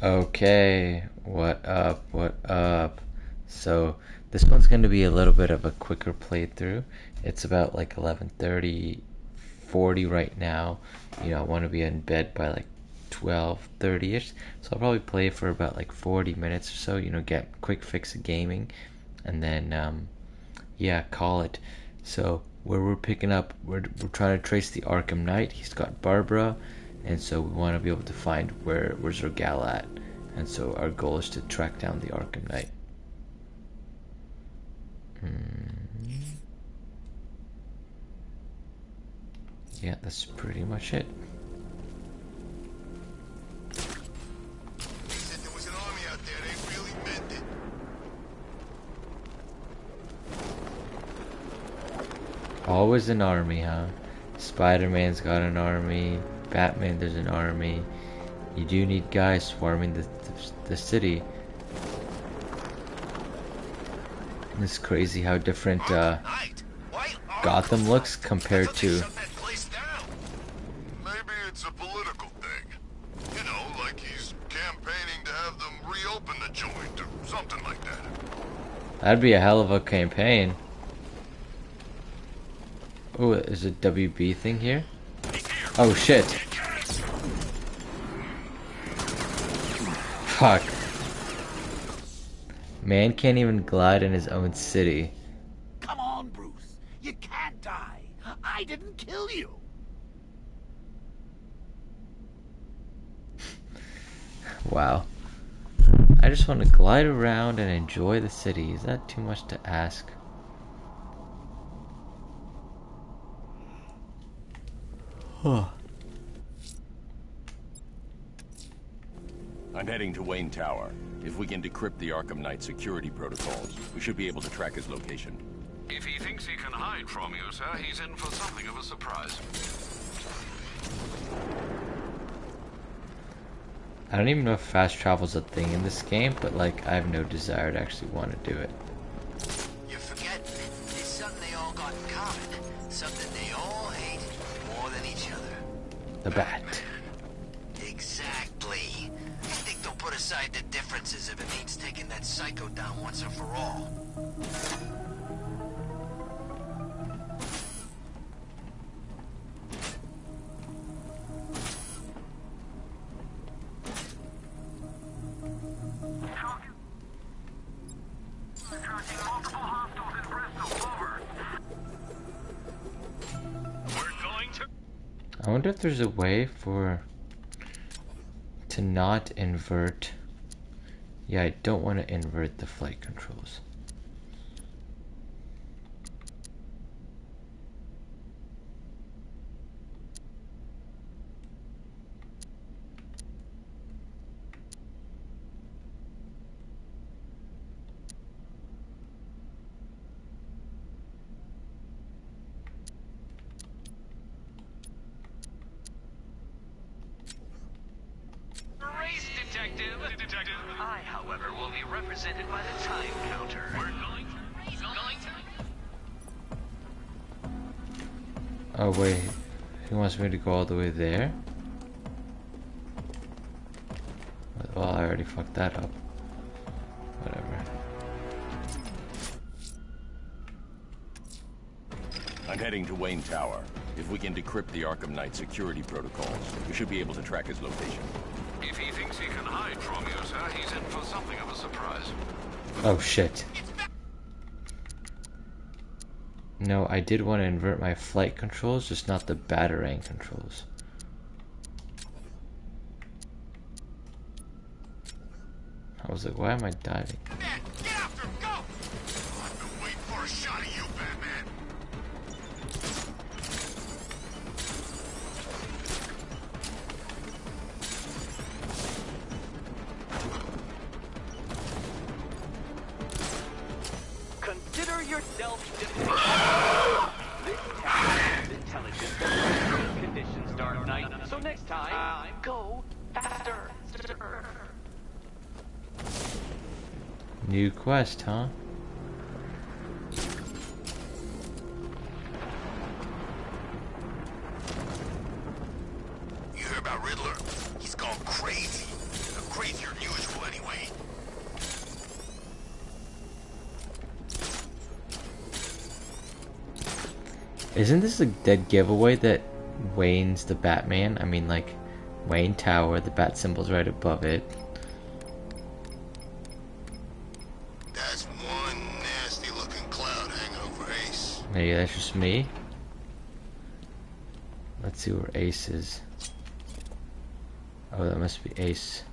Okay, what up, what up? So, this one's going to be a little bit of a quicker playthrough. It's about like 11:30, 40 right now. I want to be in bed by like 12:30ish. So I'll probably play for about like 40 minutes or so, get quick fix of gaming and then yeah, call it. So where we're picking up, we're trying to trace the Arkham Knight. He's got Barbara, and so we want to be able to find where's our gal at. And so our goal is to track down the Arkham Knight. Yeah, that's pretty much it. They said there was an army out there. They really meant it. Always an army, huh? Spider-Man's got an army. Batman, there's an army. You do need guys swarming the city. It's crazy how different Gotham looks compared to... Maybe it's a political thing. You know, like he's campaigning to have them reopen the joint or something like that. That'd be a hell of a campaign. Oh, there's a WB thing here? Oh shit. Fuck. Man can't even glide in his own city. Come on, Bruce. You can't die. I didn't kill you. Wow. I just want to glide around and enjoy the city. Is that too much to ask? I'm heading to Wayne Tower. If we can decrypt the Arkham Knight security protocols, we should be able to track his location. If he thinks he can hide from you, sir, he's in for something of a surprise. I don't even know if fast travel's a thing in this game, but like I have no desire to actually want to do it. You forget, it's something they all got in common. Something they all hate more than each other. The bat. Exactly. I think they'll put aside the differences if it means taking that psycho down once and for all. I wonder if there's a way to not invert. Yeah, I don't want to invert the flight controls. I, however, will be represented by the time counter. We're going to... Oh wait, he wants me to go all the way there? Well, I already fucked that up. Whatever. I'm heading to Wayne Tower. If we can decrypt the Arkham Knight security protocols, we should be able to track his location. If he thinks he can hide from you, sir, he's in for something of a surprise. Oh shit. No, I did want to invert my flight controls, just not the batarang controls. I was like, why am I diving? Man, get after him, go! I've been waiting for a shot of you, Batman. Consider yourself defeated. This town is intelligent. Conditions, Dark Knight. So next time, go faster. New quest, huh? You hear about Riddler? He's gone crazy. The crazier than usual anyway. Isn't this a dead giveaway that Wayne's the Batman? I mean, like, Wayne Tower, the bat symbol's right above it. That's one nasty looking cloud hanging over Ace. Maybe that's just me. Let's see where Ace is. Oh, that must be Ace.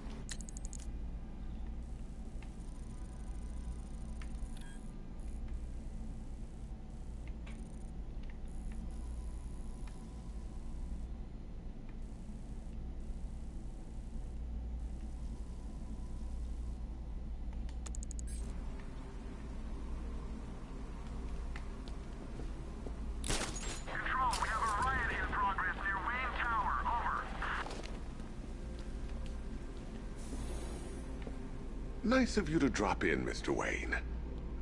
Nice of you to drop in, Mr. Wayne.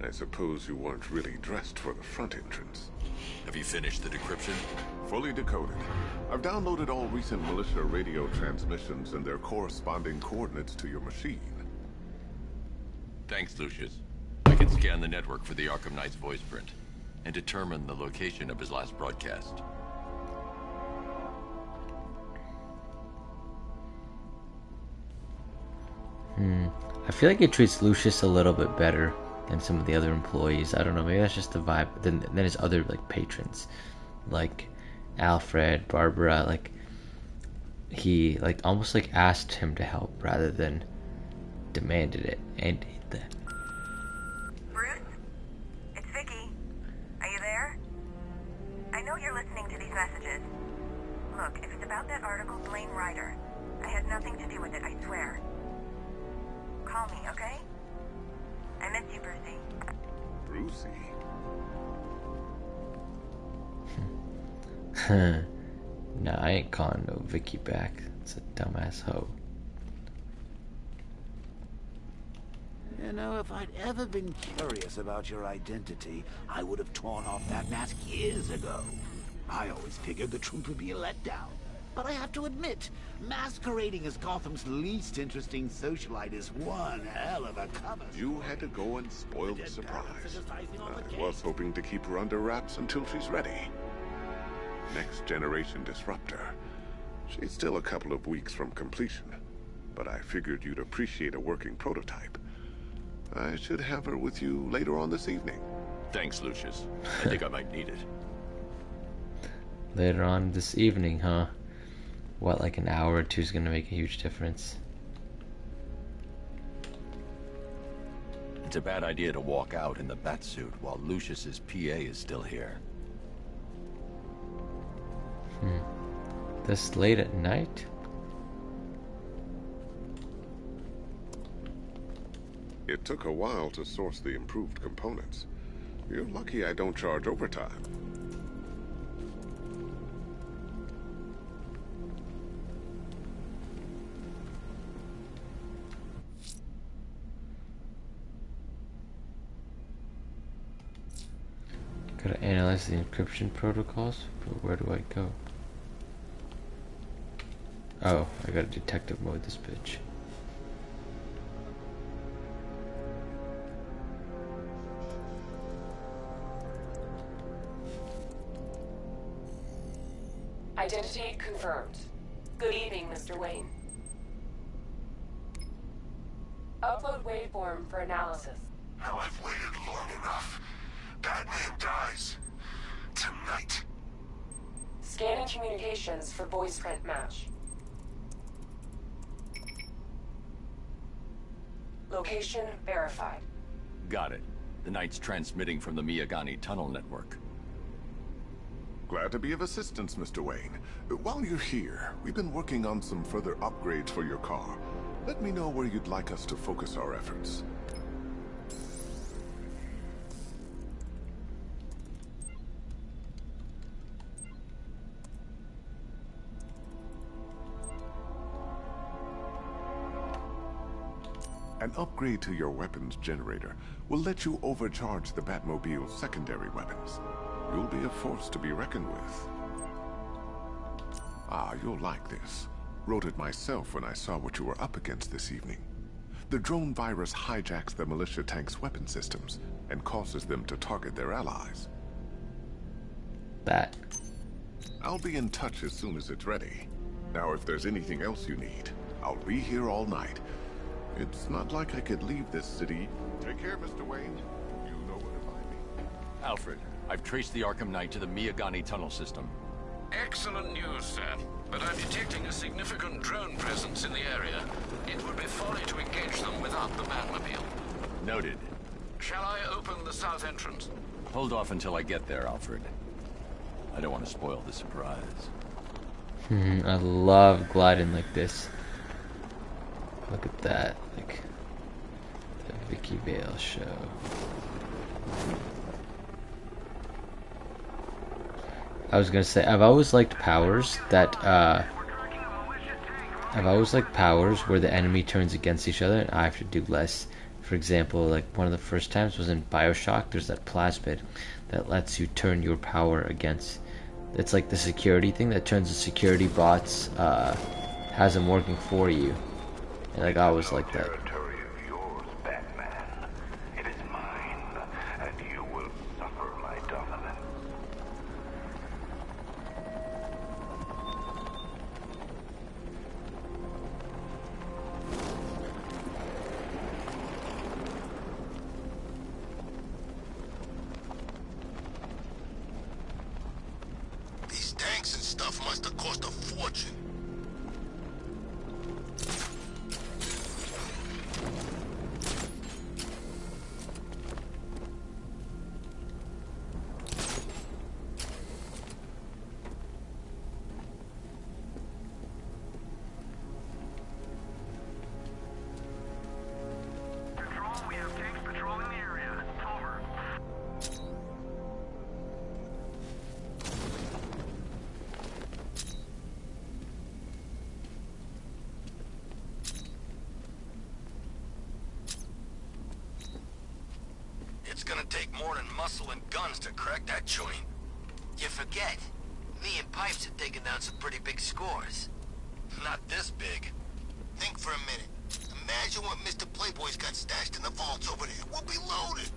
I suppose you weren't really dressed for the front entrance. Have you finished the decryption? Fully decoded. I've downloaded all recent militia radio transmissions and their corresponding coordinates to your machine. Thanks, Lucius. I can scan the network for the Arkham Knight's voice print and determine the location of his last broadcast. I feel like it treats Lucius a little bit better than some of the other employees. I don't know, maybe that's just the vibe. Then his other like patrons, like Alfred, Barbara, like he like almost like asked him to help rather than demanded it. And Bruce? It's Vicki. Are you there? I know you're listening to these messages. Look, if it's about that article Blaine Ryder, I had nothing to do with it, I swear. Call me, okay? I miss you, Brucey. Brucey? Nah, I ain't calling no Vicki back. It's a dumbass hoe. You know, if I'd ever been curious about your identity, I would have torn off that mask years ago. I always figured the truth would be a letdown. But I have to admit, masquerading as Gotham's least interesting socialite is one hell of a cover. You had to go and spoil the surprise. I was hoping to keep her under wraps until she's ready. Next generation disruptor. She's still a couple of weeks from completion, but I figured you'd appreciate a working prototype. I should have her with you later on this evening. Thanks, Lucius. I think I might need it. Later on this evening, huh? What, like an hour or two is gonna make a huge difference? It's a bad idea to walk out in the batsuit while Lucius's PA is still here. This late at night? It took a while to source the improved components. You're lucky I don't charge overtime. Gotta analyze the encryption protocols, but where do I go? Oh, I gotta detective mode this bitch. Identity confirmed. Good evening, Mr. Wayne. Upload waveform for analysis. Now I've waited long enough. Batman dies. Tonight. Scanning communications for voice print match. Location verified. Got it. The Knight's transmitting from the Miyagani tunnel network. Glad to be of assistance, Mr. Wayne. While you're here, we've been working on some further upgrades for your car. Let me know where you'd like us to focus our efforts. An upgrade to your weapons generator will let you overcharge the Batmobile's secondary weapons. You'll be a force to be reckoned with. Ah, you'll like this. Wrote it myself when I saw what you were up against this evening. The drone virus hijacks the militia tank's weapon systems and causes them to target their allies. That. I'll be in touch as soon as it's ready. Now, if there's anything else you need, I'll be here all night. It's not like I could leave this city. Take care, Mr. Wayne. You know where to find me. Alfred, I've traced the Arkham Knight to the Miyagani tunnel system. Excellent news, sir. But I'm detecting a significant drone presence in the area. It would be folly to engage them without the Batmobile. Noted. Shall I open the south entrance? Hold off until I get there, Alfred. I don't want to spoil the surprise. I love gliding like this. Look at that, like the Vicki Vale show. I was gonna say, I've always liked powers that where the enemy turns against each other and I have to do less. For example, like one of the first times was in BioShock. There's that plasmid that lets you turn your power against. It's like the security thing that turns the security bots, has them working for you. And like I always like that. Territory of yours, Batman. It is mine, and you will suffer my dominance. These tanks and stuff must have cost a fortune. It's gonna take more than muscle and guns to crack that joint. You forget. Me and Pipes have taken down some pretty big scores. Not this big. Think for a minute. Imagine what Mr. Playboy's got stashed in the vaults over there. We'll be loaded.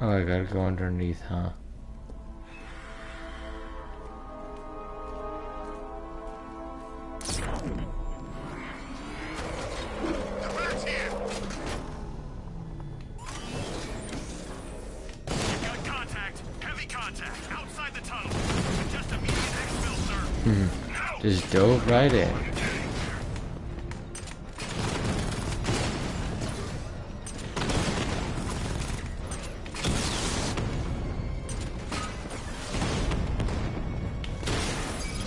Oh, I gotta go underneath, huh? The rat's here! We've got contact. Heavy contact. Outside the tunnel. Just immediate exfil, sir. Just dove right in.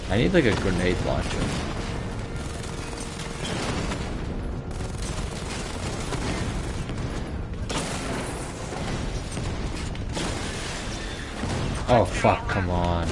I need like a grenade launcher. Oh fuck, come on.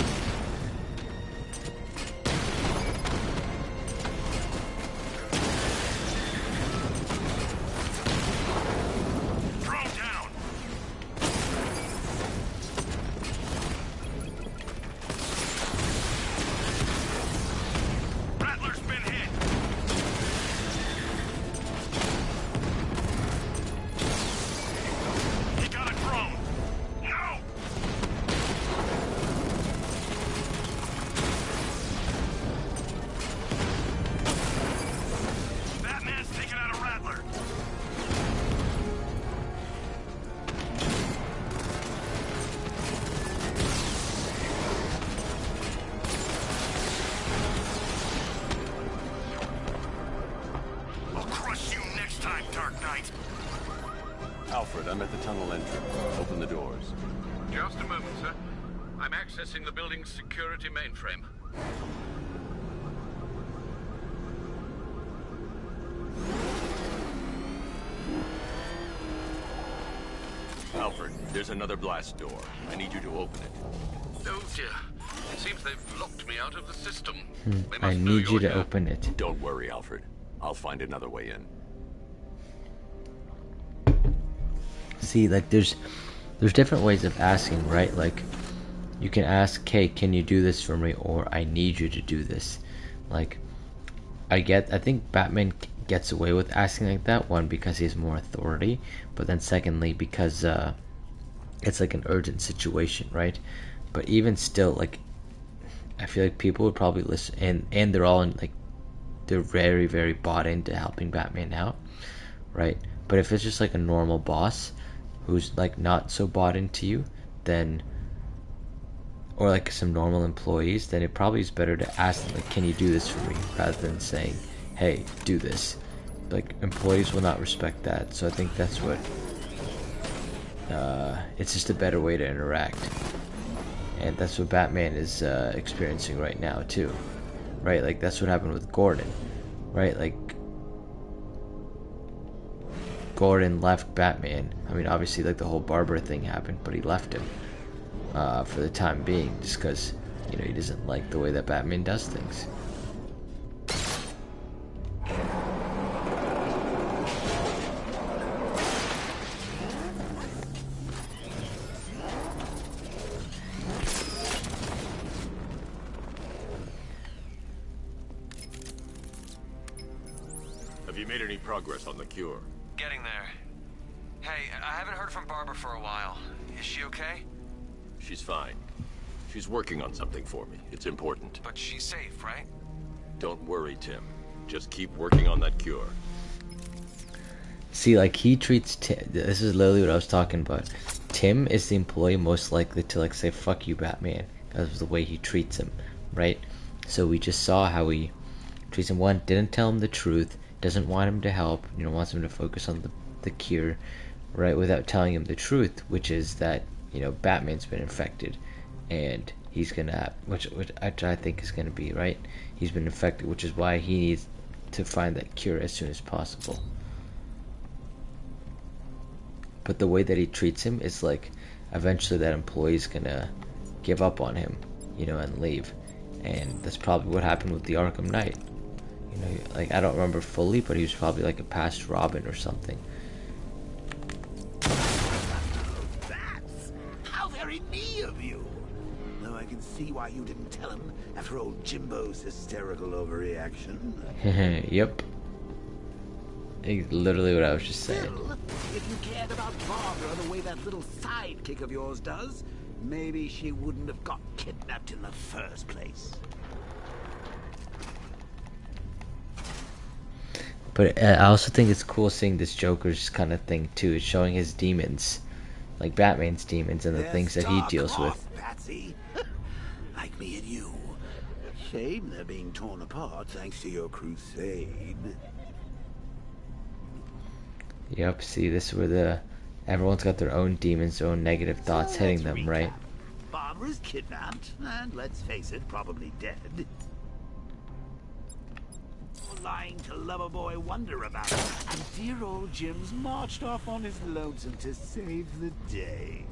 Alfred, I'm at the tunnel entrance. Open the doors. Just a moment, sir. I'm accessing the building's security mainframe. Alfred, there's another blast door. I need you to open it. Oh dear. It seems they've locked me out of the system. They I must know need you you're to here. open it. Don't worry, Alfred. I'll find another way in. See, like there's different ways of asking, right? Like you can ask, "Hey, can you do this for me?" or "I need you to do this." Like I think Batman gets away with asking like that, one because he has more authority, but then secondly because it's like an urgent situation, right? But even still, like I feel like people would probably listen, and they're all in, like they're very, very bought into helping Batman out, right? But if it's just like a normal boss who's like not so bought into you, then, or like some normal employees, then it probably is better to ask them, like, can you do this for me, rather than saying, hey, do this. Like employees will not respect that, so I think that's what it's just a better way to interact, and that's what Batman is experiencing right now too, right? Like that's what happened with Gordon, right? Like Gordon left Batman. I mean, obviously, like the whole Barbara thing happened, but he left him for the time being, just because he doesn't like the way that Batman does things. Have you made any progress on the cure? Getting there. Hey, I haven't heard from Barbara for a while. Is she okay? She's fine. She's working on something for me. It's important. But she's safe, right? Don't worry, Tim. Just keep working on that cure. See, like he treats Tim. This is literally what I was talking about. Tim is the employee most likely to like say "fuck you, Batman," because of the way he treats him, right? So we just saw how he treats him. One, didn't tell him the truth. Doesn't want him to help. Wants him to focus on the cure, right? Without telling him the truth, which is that Batman's been infected, and he's gonna, which I think is gonna be right. He's been infected, which is why he needs to find that cure as soon as possible. But the way that he treats him is like, eventually that employee's gonna give up on him, and leave, and that's probably what happened with the Arkham Knight. Like I don't remember fully, but he was probably like a past Robin or something. How very me of you! Though I can see why you didn't tell him after old Jimbo's hysterical overreaction. Yep. Literally what I was just saying. Still, if you cared about Barbara the way that little sidekick of yours does, maybe she wouldn't have got kidnapped in the first place. But I also think it's cool seeing this Joker's kind of thing too. It's showing his demons, like Batman's demons, and the things that he deals with. Patsy. Like me and you. Shame they're being torn apart thanks to your crusade. Yep. See, this is where everyone's got their own demons, their own negative thoughts hitting them, right? Barbara's kidnapped, and let's face it, probably dead. Lying to Loverboy Wonder about it, and dear old Jim's marched off on his lonesome to save the day.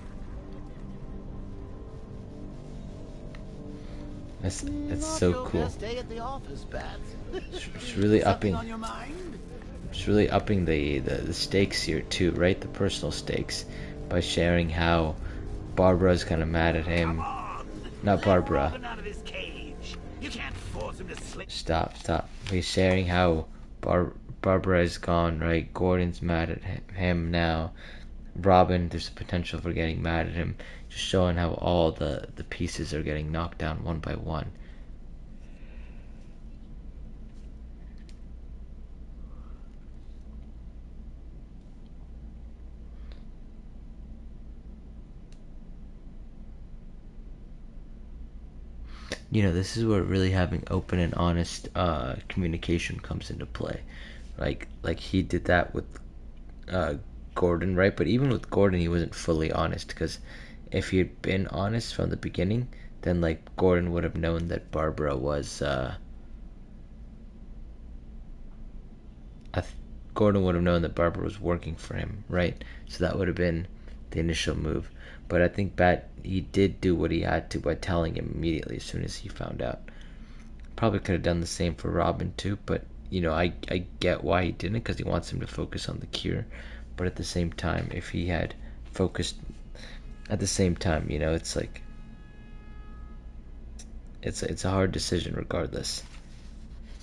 That's so cool. Day at the office, Bats. It's really upping. On your mind? It's really upping the stakes here too, right? The personal stakes, by sharing how Barbara's kind of mad at him. Not Barbara. You can't force him to sleep. Stop. He's sharing how Barbara is gone, right? Gordon's mad at him now. Robin, there's a potential for getting mad at him. Just showing how all the pieces are getting knocked down one by one. This is where really having open and honest communication comes into play. Like he did that with Gordon, right? But even with Gordon, he wasn't fully honest, because if he had been honest from the beginning, then like Gordon would have known that Barbara was Gordon would have known that Barbara was working for him, right? So that would have been the initial move. But I think he did do what he had to by telling him immediately as soon as he found out. Probably could have done the same for Robin too, but you know, I get why he didn't, because he wants him to focus on the cure. But at the same time, if he had focused at the same time, you know, it's like it's a hard decision regardless.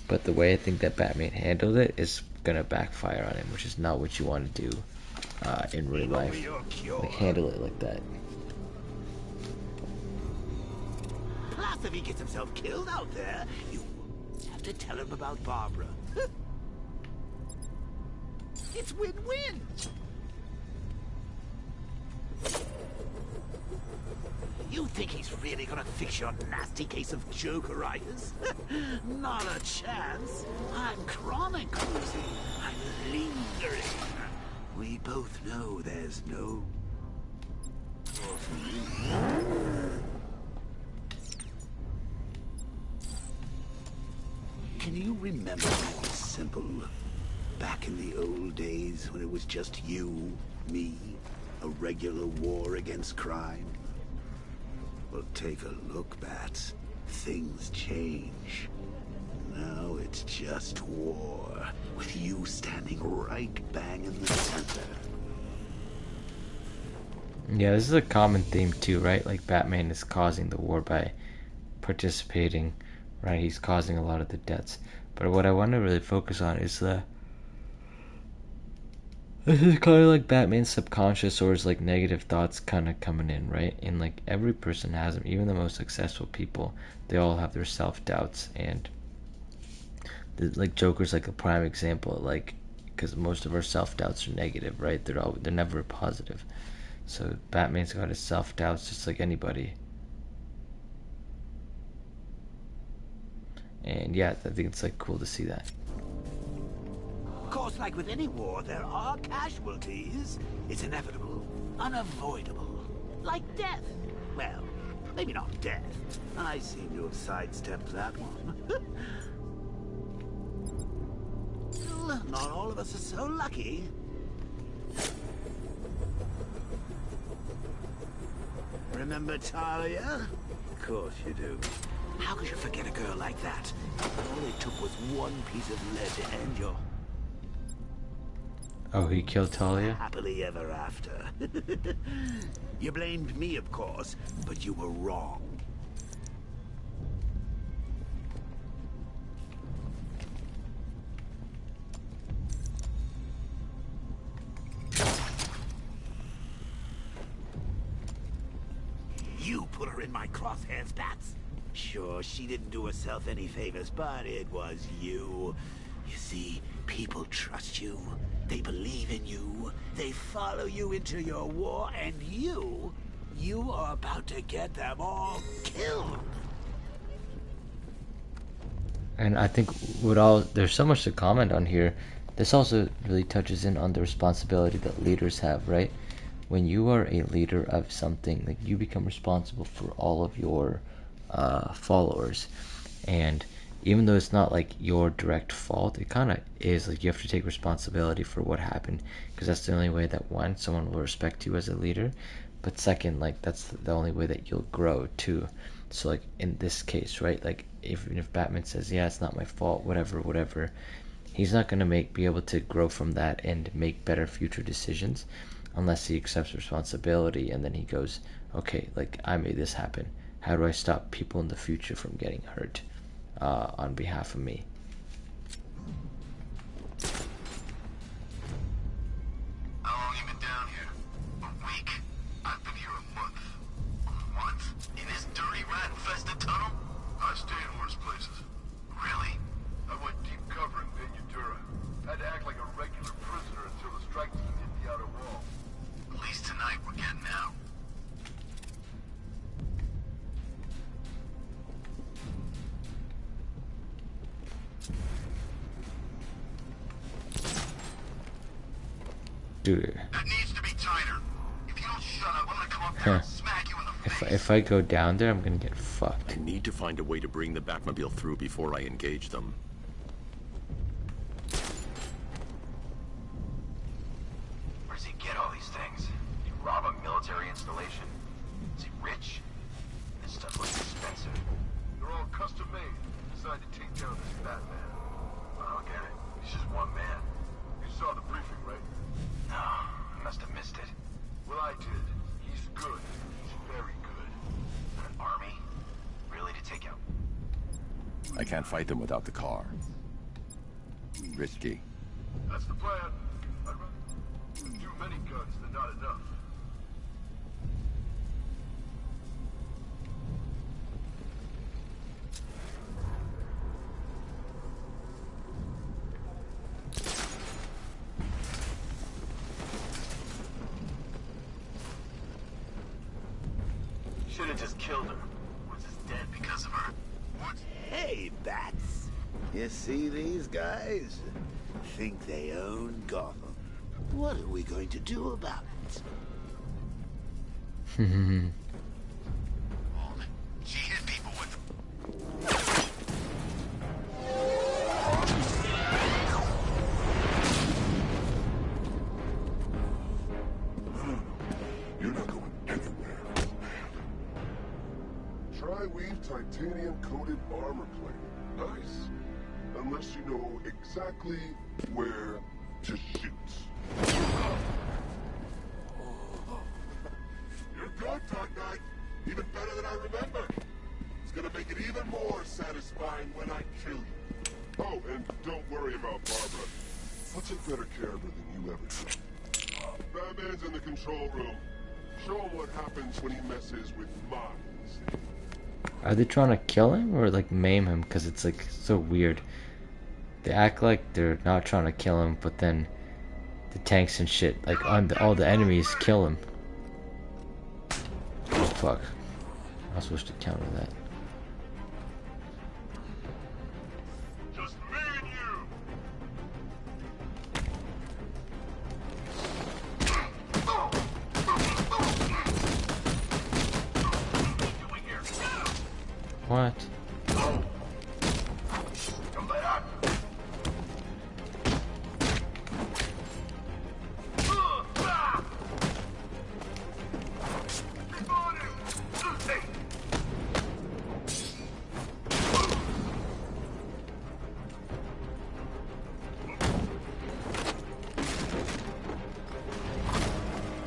But the way I think that Batman handled it is gonna backfire on him, which is not what you want to do in real life. Like, handle it like that. Plus, if he gets himself killed out there, you have to tell him about Barbara. It's win-win. You think he's really gonna fix your nasty case of Jokeritis? Not a chance. I'm chronic, Lucy. I'm lingering. We both know there's no... Can you remember how simple? Back in the old days when it was just you, me, a regular war against crime? Well, take a look, Bats. Things change. Now it's just war, with you standing right bang in the center. Yeah, this is a common theme too, right? Like, Batman is causing the war by participating, right? He's causing a lot of the deaths. But what I want to really focus on is this is kind of like Batman's subconscious, or his like negative thoughts kind of coming in, right? And like every person has them, even the most successful people, they all have their self-doubts. And like Joker's like a prime example, like, because most of our self-doubts are negative, right? They're never positive. So Batman's got his self-doubts just like anybody. And yeah, I think it's like cool to see that. Of course, like with any war, there are casualties. It's inevitable, unavoidable. Like death. Well, maybe not death. I seem to have sidestepped that one. Well, not all of us are so lucky. Remember Talia? Of course you do. How could you forget a girl like that? All it took was one piece of lead to end your... Oh, he killed Talia? Happily ever after. You blamed me, of course, but you were wrong. You put her in my crosshairs, Bats. Sure, she didn't do herself any favors, but it was you. You see, people trust you. They believe in you. They follow you into your war, and you are about to get them all killed. And I think there's so much to comment on here. This also really touches in on the responsibility that leaders have, right? When you are a leader of something, like, you become responsible for all of your followers. And even though it's not like your direct fault, it kind of is. Like, you have to take responsibility for what happened, because that's the only way that, one, someone will respect you as a leader, but second, like, that's the only way that you'll grow too. So like in this case, right, like even if Batman says, yeah, it's not my fault, whatever, he's not going to be able to grow from that and make better future decisions unless he accepts responsibility, and then he goes, okay, like, I made this happen. How do I stop people in the future from getting hurt on behalf of me? How long you been down here? A week? I've been here a month. What? In this dirty rat-infested tunnel? I stayed in worse places. Really? I went deep cover in Ventura. Had to act like a regular prisoner until the strike team hit the outer wall. At least tonight we're getting out. Dude. That needs to be tighter. If you don't shut up, I'm gonna come up there and smack you in the face. If I go down there, I'm gonna get fucked. I need to find a way to bring the Batmobile through before I engage them. Where's he get all these things? He Rob a military installation? Is he rich? This stuff looks expensive. They're all custom made. Designed to take down this Batman. I don't get it. He's just one man. You saw the briefing, right? No, I must have missed it. Well, I did. He's good. He's very good. An army? Really to take out? I can't fight them without the car. Risky. That's the plan. I'd rather do many guns than not enough. Should have just killed her. Woods is dead because of her. Woods. Hey, Bats. You see these guys? Think they own Gotham. What are we going to do about it? She hit people with... You're not going anywhere. Tri-weave titanium-coated armor plate. Nice. Unless you know exactly where to shoot. You're good, Dark Knight. Even better than I remember. It's gonna make it even more satisfying when I kill you. Oh, and don't worry about Barbara. I'll take better care of her than you ever did. Batman's in the control room. Show him what happens when he messes with minds. Are they trying to kill him or like maim him? Because it's like so weird. They act like they're not trying to kill him, but then the tanks and shit, like all the enemies, kill him. Oh, fuck. I was supposed to counter that. Just me and you. What? Come back.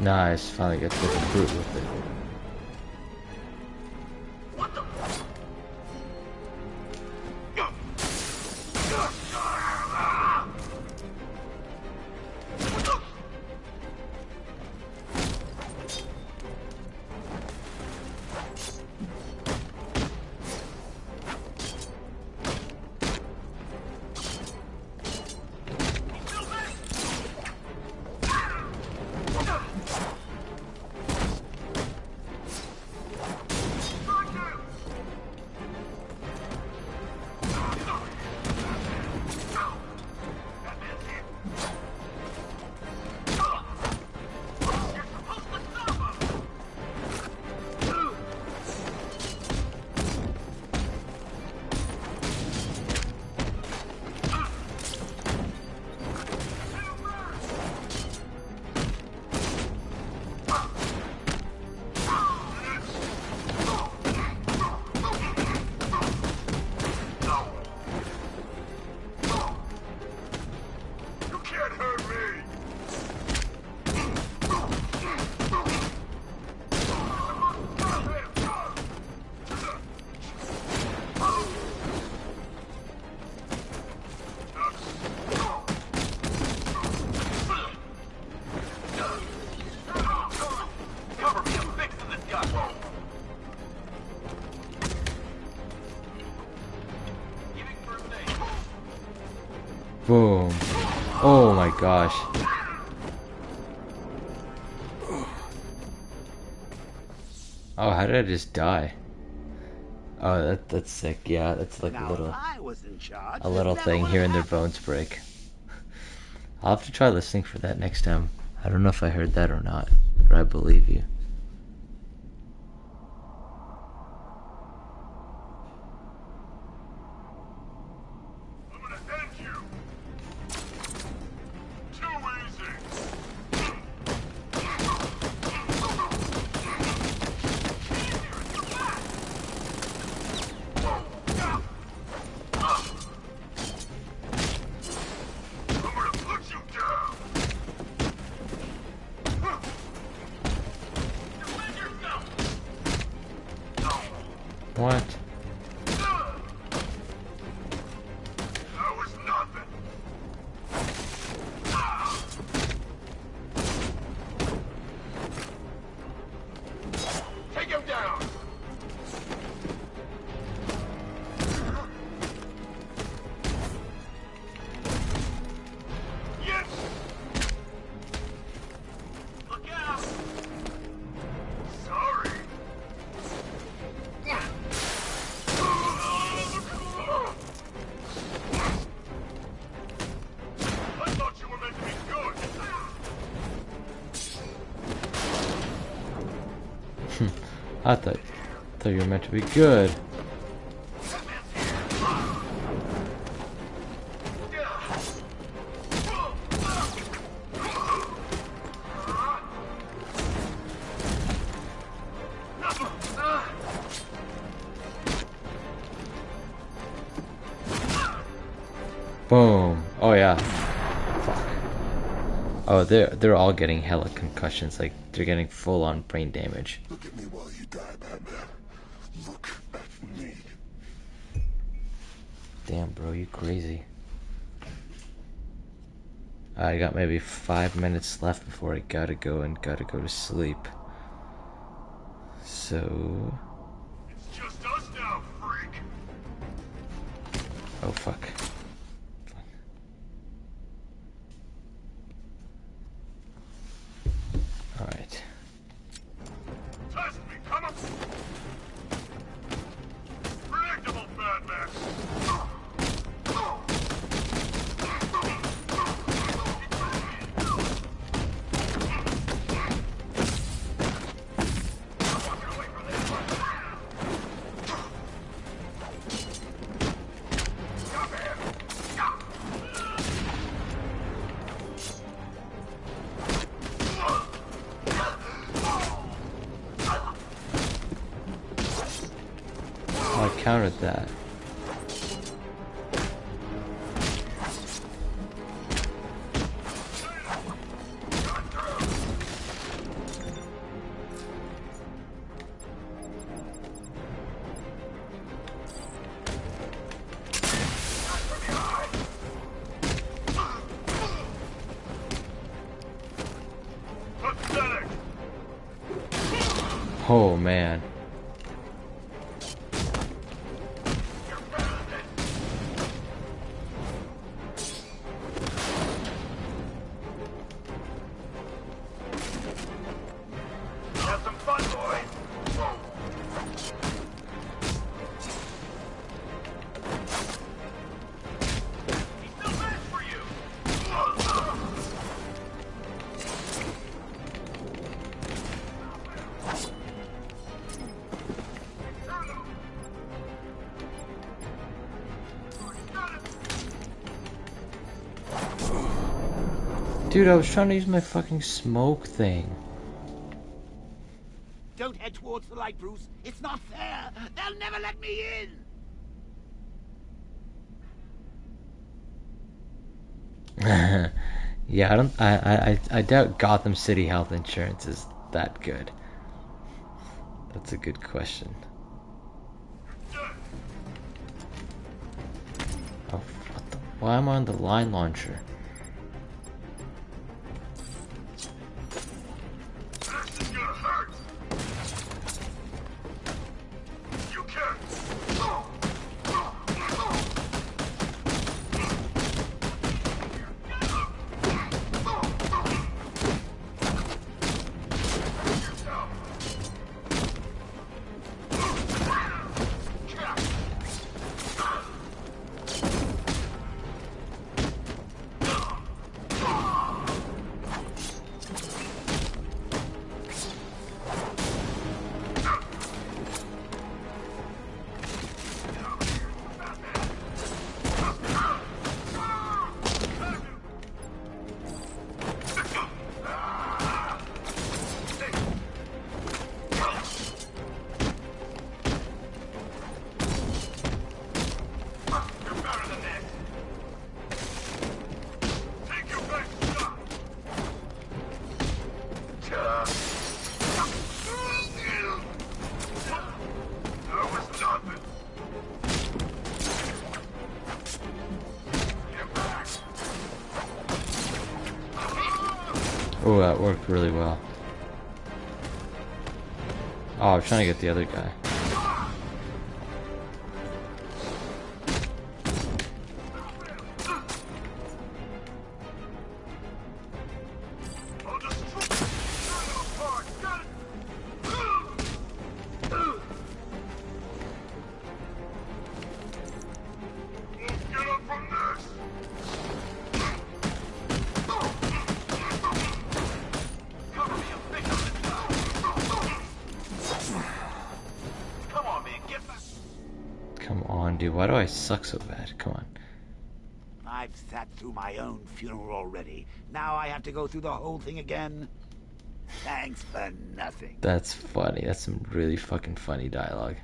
Nice, finally get to the fruit with it. Boom. Oh my gosh. Oh, how did I just die? Oh, that's sick. Yeah, that's like now, a little thing hearing their bones break. I'll have to try listening for that next time. I don't know if I heard that or not, but I believe you. What? That was nothing. Take him down. Yes. Look out. Sorry. I thought you were meant to be good. I thought you were meant to be good. Boom. Oh yeah. Fuck. Oh, they're all getting hella concussions. Like they're getting full on brain damage. Look at me while you die, Batman. Look at me. Damn, bro, you crazy. I got maybe 5 minutes left before I gotta go to sleep. So. It's just us now, freak. Oh fuck. Alright. Test me, come on. Predictable, Batman. I countered that. Pathetic. Oh man. Have some fun, boys. He's still bad for you. Dude, I was trying to use my fucking smoke thing. Don't head towards the light, Bruce. It's not fair. They'll never let me in. Yeah, I doubt Gotham City health insurance is that good. That's a good question. Oh, what the, why am I on the line launcher? This is gonna hurt. You can. That was not Oh, that worked really well. Oh, I'm trying to get the other guy. Come on, dude. Why do I suck so bad? Come on. I've sat through my own funeral already. Now I have to go through the whole thing again? Thanks for nothing. That's funny. That's some really fucking funny dialogue.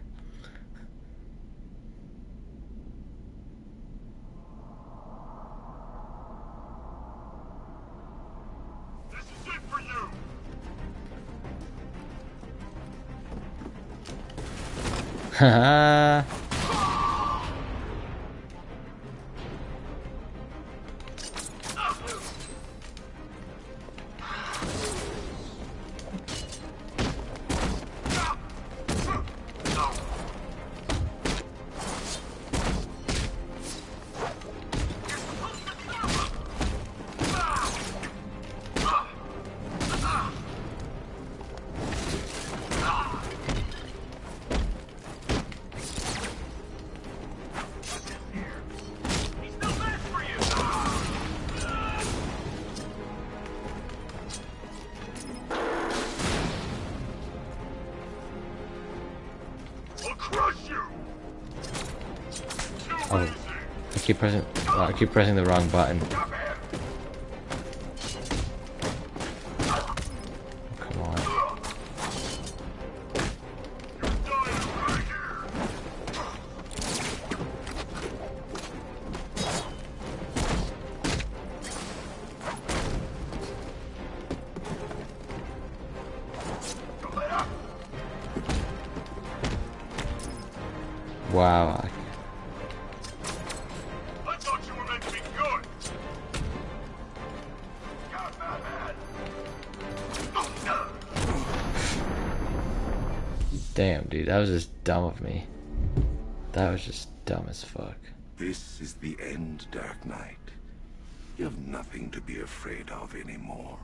This is it for you. Haha. Oh, I keep pressing the wrong button. Come on. Wow. I thought you were meant to be good. God, Batman. Damn, dude, that was just dumb of me. That was just dumb as fuck. This is the end, Dark Knight. You have nothing to be afraid of anymore.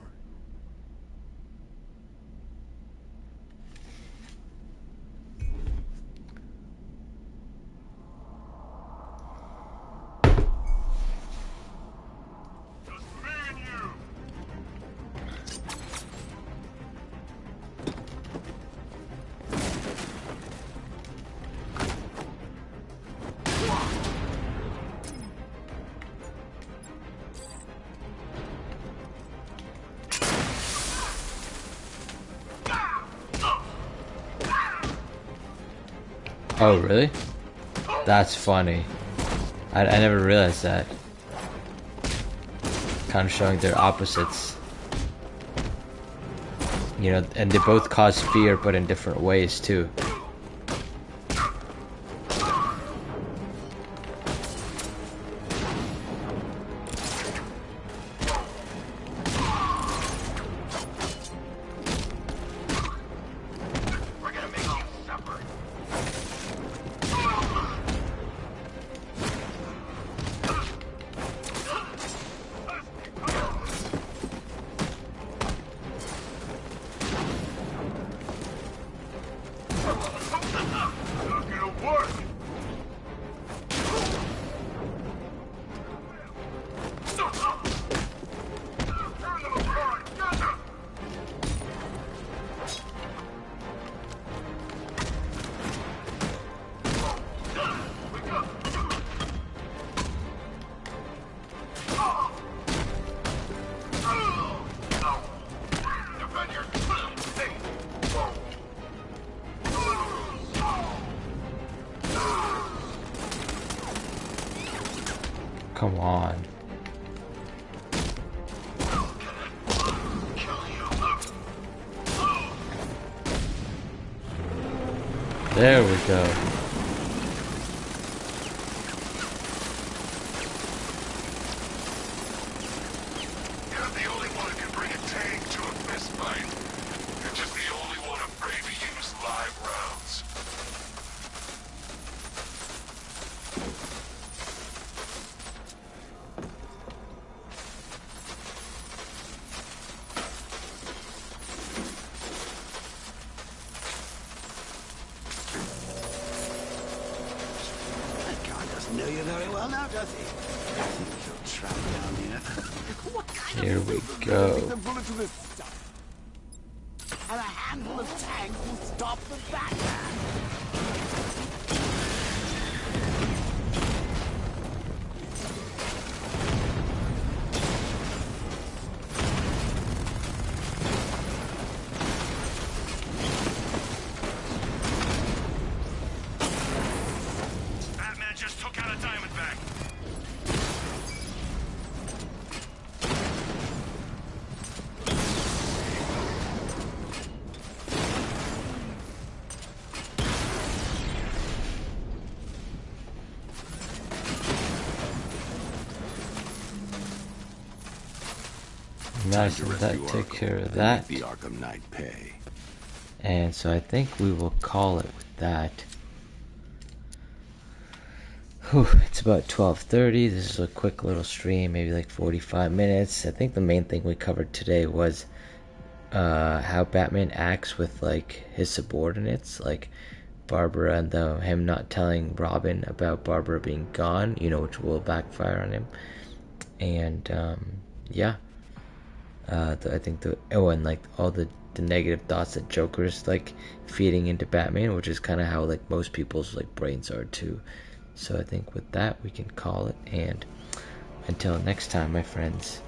Oh, really? That's funny. I never realized that. Kind of showing their opposites. You know, and they both cause fear, but in different ways, too. Come on. There we go. You're the only one who can bring a tank you very well now, does he? Think you're trapped down here? What kind Here of we system go. can make the bullet to this stuff? And a handful of tanks will stop the Batman. Batman just took out a Diamondback. Nice, so that took care of that. The Arkham Knight pay. And so I think we will call it with that. Whew, it's about 12:30. This is a quick little stream, maybe like 45 minutes. I think the main thing we covered today was how Batman acts with like his subordinates, like Barbara, and him not telling Robin about Barbara being gone, you know, which will backfire on him. And yeah. I think and like all the negative thoughts that Joker's like feeding into Batman, which is kind of how like most people's like brains are too. So I think with that we can call it, and until next time, my friends,